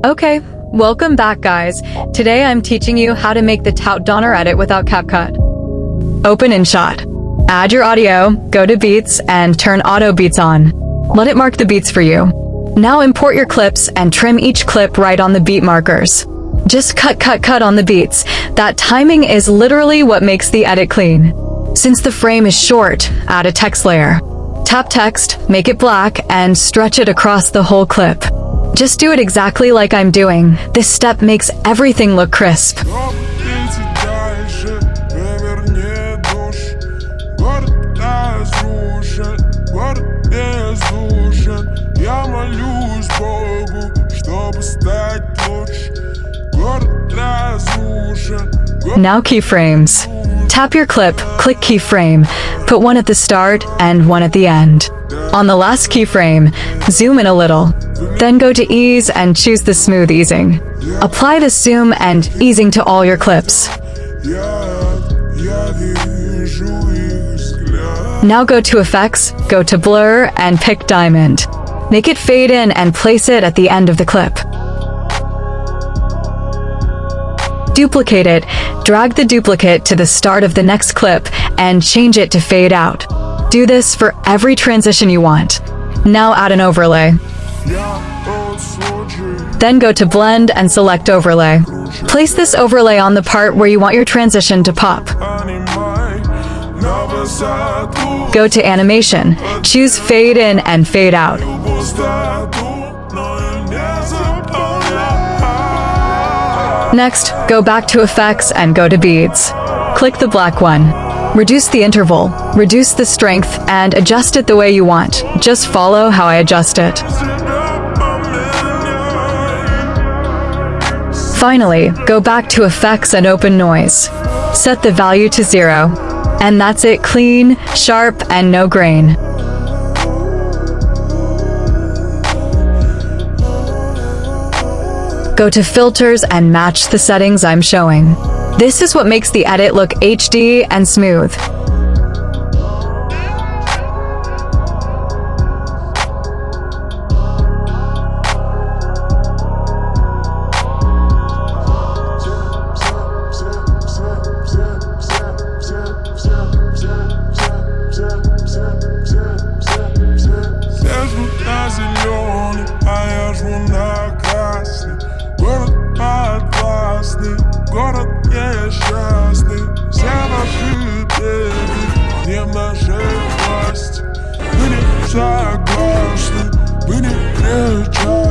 Okay, welcome back guys. Today I'm teaching you how to make the Tout Donner edit without CapCut. Open InShot. Add your audio, go to Beats, and turn Auto Beats on. Let it mark the beats for you. Now import your clips and trim each clip right on the beat markers. Just cut on the beats. That timing is literally what makes the edit clean. Since the frame is short, add a text layer. Tap text, make it black, and stretch it across the whole clip. Just do it exactly like I'm doing. This step makes everything look crisp. Now keyframes. Tap your clip, click keyframe, put one at the start and one at the end. On the last keyframe, zoom in a little. Then go to ease and choose the smooth easing. Apply the zoom and easing to all your clips. Now go to effects, go to blur, and pick diamond. Make it fade in and place it at the end of the clip. Duplicate it, drag the duplicate to the start of the next clip, and change it to fade out. Do this for every transition you want. Now add an overlay. Then go to blend and select overlay. Place this overlay on the part where you want your transition to pop. Go to animation, choose fade in and fade out. Next, go back to effects and go to beads. Click the black one. Reduce the interval, reduce the strength, and adjust it the way you want. Just follow how I adjust it. Finally, go back to effects and open noise. Set the value to 0. And that's it, clean, sharp, and no grain. Go to filters and match the settings I'm showing. This is what makes the edit look HD and smooth. Согласны, мы не кричим.